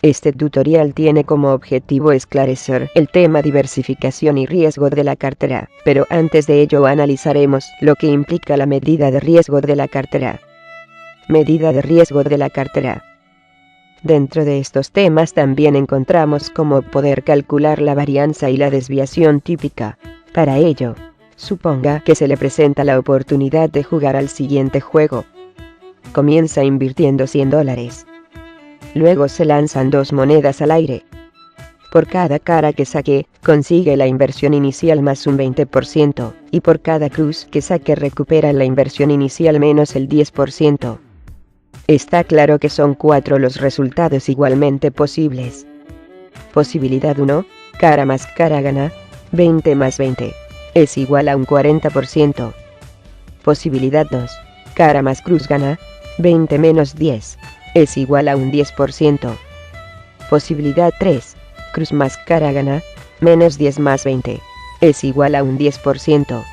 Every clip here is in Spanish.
Este tutorial tiene como objetivo esclarecer el tema diversificación y riesgo de la cartera, pero antes de ello analizaremos lo que implica la medida de riesgo de la cartera. Medida de riesgo de la cartera. Dentro de estos temas también encontramos cómo poder calcular la varianza y la desviación típica. Para ello, suponga que se le presenta la oportunidad de jugar al siguiente juego. Comienza invirtiendo $100. Luego se lanzan 2 monedas al aire. Por cada cara que saque, consigue la inversión inicial más un 20%, y por cada cruz que saque recupera la inversión inicial menos el 10%. Está claro que son 4 los resultados igualmente posibles. Posibilidad 1, cara más cara gana, 20 más 20, es igual a un 40%. Posibilidad 2, cara más cruz gana, 20 menos 10, es igual a un 10%. Posibilidad 3, cruz más cara gana, menos 10 más 20, es igual a un 10%.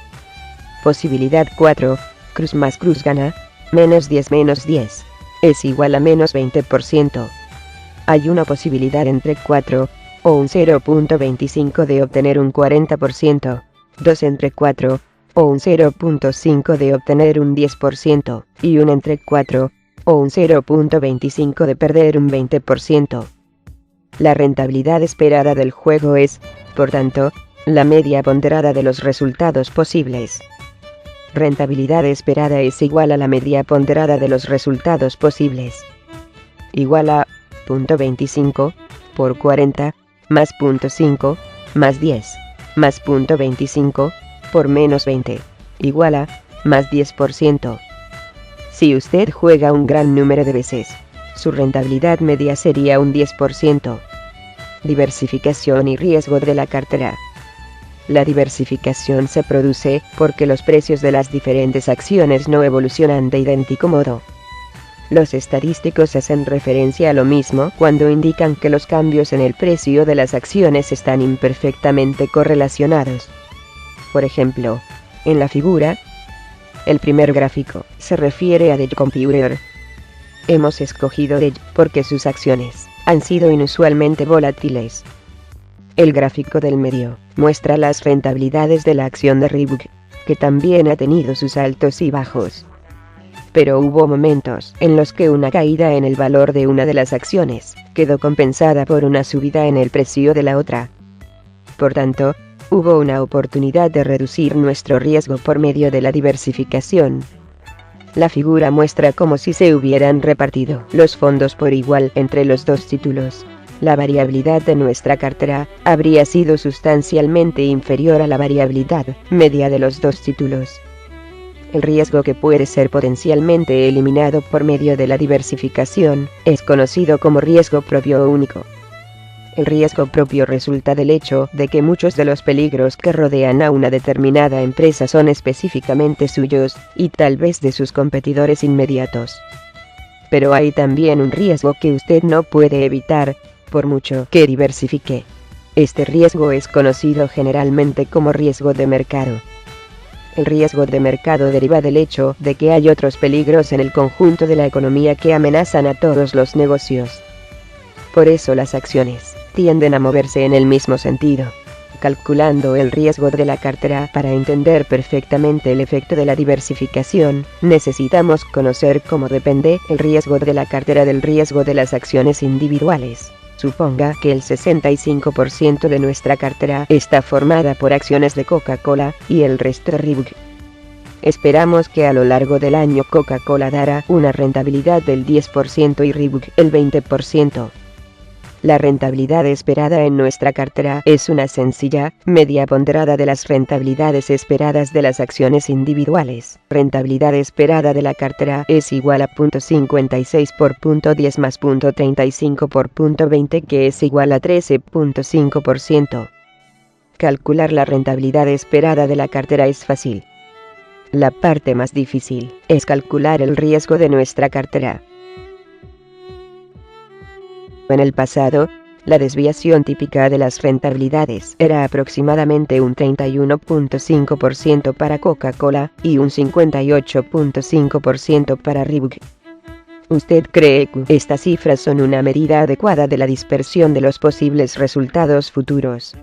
Posibilidad 4, cruz más cruz gana, menos 10 menos 10, es igual a menos 20%. Hay una posibilidad entre 4, o un 0.25 de obtener un 40%, 2 entre 4, o un 0.5 de obtener un 10%, y 1 entre 4, o un 0.25 de perder un 20%. La rentabilidad esperada del juego es, por tanto, la media ponderada de los resultados posibles. Rentabilidad esperada es igual a la media ponderada de los resultados posibles. Igual a, 0.25, por 40, más 0.5, más 10, más 0.25, por menos 20, igual a, más 10%. Si usted juega un gran número de veces, su rentabilidad media sería un 10%. Diversificación y riesgo de la cartera. La diversificación se produce porque los precios de las diferentes acciones no evolucionan de idéntico modo. Los estadísticos hacen referencia a lo mismo cuando indican que los cambios en el precio de las acciones están imperfectamente correlacionados. Por ejemplo, en la figura, el primer gráfico se refiere a Dell Computer. Hemos escogido Dell porque sus acciones han sido inusualmente volátiles. El gráfico del medio muestra las rentabilidades de la acción de Reebok, que también ha tenido sus altos y bajos. Pero hubo momentos en los que una caída en el valor de una de las acciones quedó compensada por una subida en el precio de la otra. Por tanto, hubo una oportunidad de reducir nuestro riesgo por medio de la diversificación. La figura muestra como si se hubieran repartido los fondos por igual entre los dos títulos. La variabilidad de nuestra cartera habría sido sustancialmente inferior a la variabilidad media de los dos títulos. El riesgo que puede ser potencialmente eliminado por medio de la diversificación es conocido como riesgo propio único. El riesgo propio resulta del hecho de que muchos de los peligros que rodean a una determinada empresa son específicamente suyos, y tal vez de sus competidores inmediatos. Pero hay también un riesgo que usted no puede evitar, por mucho que diversifique. Este riesgo es conocido generalmente como riesgo de mercado. El riesgo de mercado deriva del hecho de que hay otros peligros en el conjunto de la economía que amenazan a todos los negocios. Por eso las acciones tienden a moverse en el mismo sentido. Calculando el riesgo de la cartera para entender perfectamente el efecto de la diversificación, necesitamos conocer cómo depende el riesgo de la cartera del riesgo de las acciones individuales. Suponga que el 65% de nuestra cartera está formada por acciones de Coca-Cola, y el resto de Reebok. Esperamos que a lo largo del año Coca-Cola dará una rentabilidad del 10% y Reebok el 20%. La rentabilidad esperada en nuestra cartera es una sencilla media ponderada de las rentabilidades esperadas de las acciones individuales. Rentabilidad esperada de la cartera es igual a 0.56 por 0.10 más 0.35 por 0.20, que es igual a 13.5%. Calcular la rentabilidad esperada de la cartera es fácil. La parte más difícil es calcular el riesgo de nuestra cartera. En el pasado, la desviación típica de las rentabilidades era aproximadamente un 31.5% para Coca-Cola y un 58.5% para Reebok. ¿Usted cree que estas cifras son una medida adecuada de la dispersión de los posibles resultados futuros?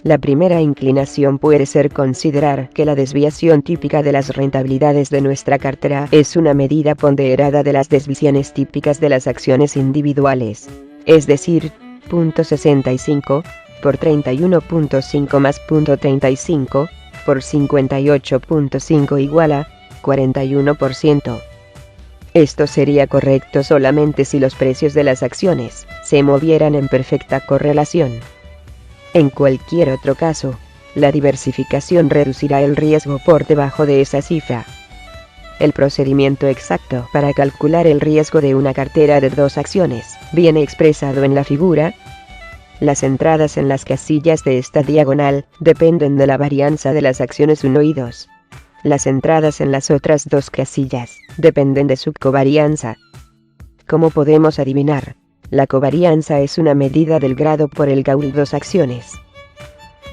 La primera inclinación puede ser considerar que la desviación típica de las rentabilidades de nuestra cartera es una medida ponderada de las desviaciones típicas de las acciones individuales, es decir, 0.65 por 31.5 más 0.35 por 58.5 igual a 41%. Esto sería correcto solamente si los precios de las acciones se movieran en perfecta correlación. En cualquier otro caso, la diversificación reducirá el riesgo por debajo de esa cifra. El procedimiento exacto para calcular el riesgo de una cartera de 2 acciones viene expresado en la figura. Las entradas en las casillas de esta diagonal dependen de la varianza de las acciones 1 y 2. Las entradas en las otras 2 casillas dependen de su covarianza. Como podemos adivinar, la covarianza es una medida del grado por el Gauss de 2 acciones.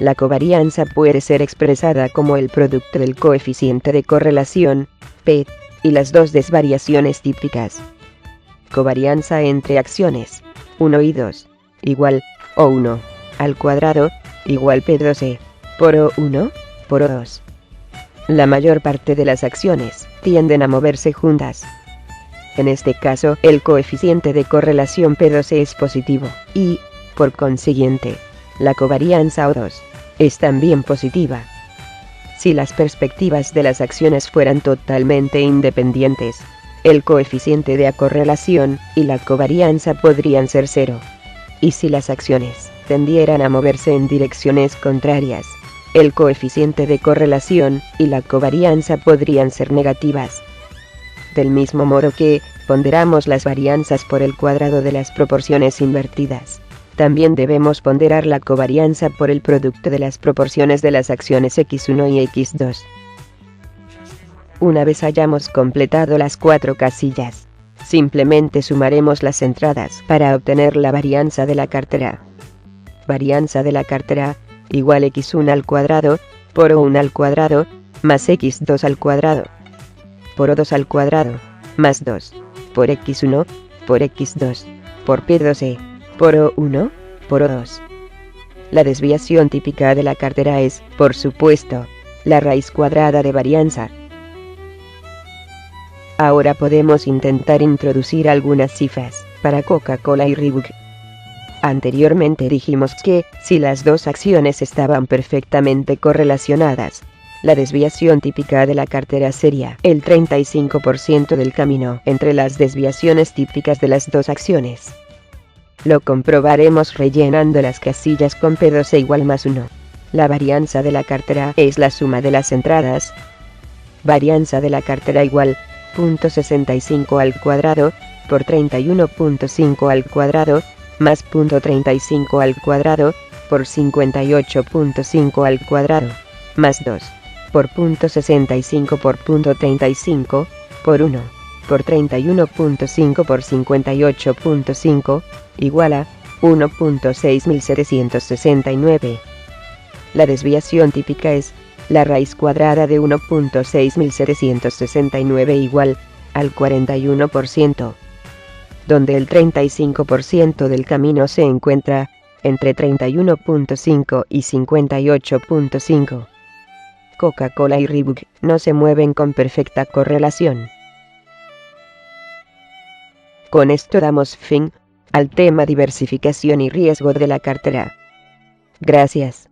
La covarianza puede ser expresada como el producto del coeficiente de correlación, P, y las 2 desvariaciones típicas. Covarianza entre acciones 1 y 2, igual O1 al cuadrado, igual P2E, por O1, por O2. La mayor parte de las acciones tienden a moverse juntas. En este caso, el coeficiente de correlación P2E es positivo, y, por consiguiente, la covarianza O2 es también positiva. Si las perspectivas de las acciones fueran totalmente independientes, el coeficiente de acorrelación y la covarianza podrían ser 0. Y si las acciones tendieran a moverse en direcciones contrarias, el coeficiente de correlación y la covarianza podrían ser negativas. Del mismo modo que ponderamos las varianzas por el cuadrado de las proporciones invertidas, también debemos ponderar la covarianza por el producto de las proporciones de las acciones X1 y X2. Una vez hayamos completado las 4 casillas, simplemente sumaremos las entradas para obtener la varianza de la cartera. Varianza de la cartera igual X1 al cuadrado, por O1 al cuadrado, más X2 al cuadrado, por O2 al cuadrado, más 2, por X1, por X2, por P2E, por O1, por O2. La desviación típica de la cartera es, por supuesto, la raíz cuadrada de varianza. Ahora podemos intentar introducir algunas cifras para Coca-Cola y Reebok. Anteriormente dijimos que, si las 2 acciones estaban perfectamente correlacionadas, la desviación típica de la cartera sería el 35% del camino entre las desviaciones típicas de las 2 acciones. Lo comprobaremos rellenando las casillas con P2E igual más 1. La varianza de la cartera es la suma de las entradas. Varianza de la cartera igual 0.65 al cuadrado, por 31.5 al cuadrado, más 0.35 al cuadrado, por 58.5 al cuadrado, más 2, por 0.65 por 0.35, por 1, por 31.5 por 58.5, igual a 1.6769. La desviación típica es la raíz cuadrada de 1.6769 igual al 41%. Donde el 35% del camino se encuentra entre 31.5 y 58.5. Coca-Cola y Reebok no se mueven con perfecta correlación. Con esto damos fin al tema diversificación y riesgo de la cartera. Gracias.